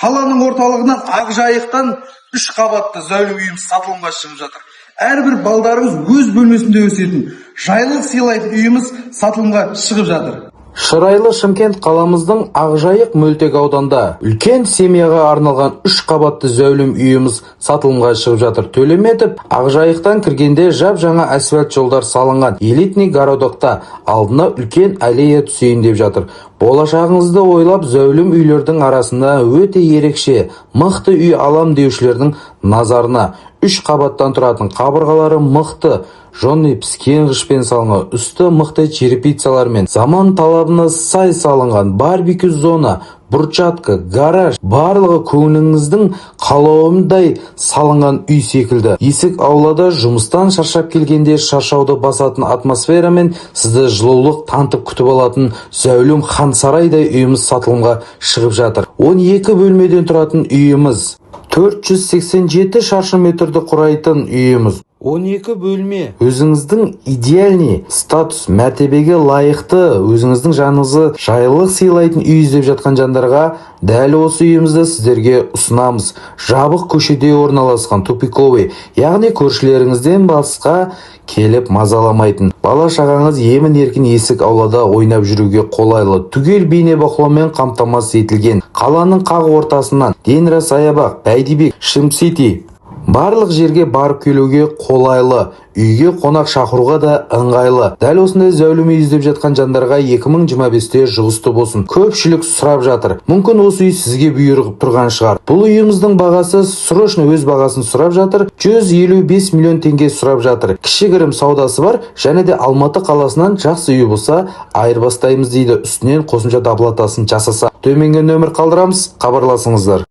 Қаланың орталығынан Ақжайықтан 3 қабатты зәулім үйіміз сатылымға шығып жатыр. Әрбір балдарыңыз өз бөлмесінде өсетін, жайлылық сыйлайтын үйіміз сатылымға шығып жатыр. Шырайлы Шымкент қаламыздың Ақжайық мөлтек ауданда үлкен семьяға арналған 3 қабатты зәулім үйіміз сатылымға шығып жатыр. Төлеметов Ақжайықтан кіргенде жап-жаңа асфальт жолдар салынған. Элитный городокта алдына үлкен аллея түсейін деп жатыр. Болашағыңызды ойлап зәулім үйлердің арасында өте ерекше, мықты үй алам деушілердің назарына 3 қабаттан тұратын, қабырғалары мықты, жоны піскен қышпен салынған, үсті мықты черепицалармен, заман талабына сай салынған, барбекю зона, брусчатка, гараж, барлығы көңіліңіздің қалауындай салынған үй секілді. Есік аулада жұмыстан шаршап келгенде шаршауды басатын атмосферамен сізді жылулық танытып күтіп алатын зәулім хан сарайдай үйіміз сатылымға шығып жатыр. 12 бөлмеден тұратын үйіміз, 487 шаршы метрді құрайтын үйіміз. 12 бөлме, өзіңіздің идеальный статус, мәртебеге лайықты, өзіңіздің жаныңызы жайлылық сыйлайтын үй іздеп жатқан жандарға дәл осы үйімізді сіздерге ұсынамыз. Жабық көшеде орналасқан, тупиковый, яғни көршілеріңізден басқа келіп мазаламайтын. Бала шағаңыз емін-еркін есік аулада ойнап жүруге қолайлы, түгел бейнебақылаумен қамтамасыз етілген. Қаланың қақ ортасынан Денра саябақ, Бәйдібек, Шим-Сити барлық жерге барып келуге қолайлы, үйге қонақ шақыруға да ыңғайлы. Дәл осындай зәулім үй іздеп жатқан жандарға 2025-те жұғысты болсын. Көпшілік сұрап жатыр. Мүмкін осы үй сізге бұйырғып тұрған шығар. Бұл үйіміздің бағасы срочно өз бағасын сұрап жатыр. 155 миллион теңге сұрап жатыр. Кішігірім саудасы бар, және де Алматы қаласынан жақсы үй болса айырбастаймыз дейді. Үстінен қосымша доплатасын жасаса. Төменгі нөмір қалдырамыз, хабарласыңыздар.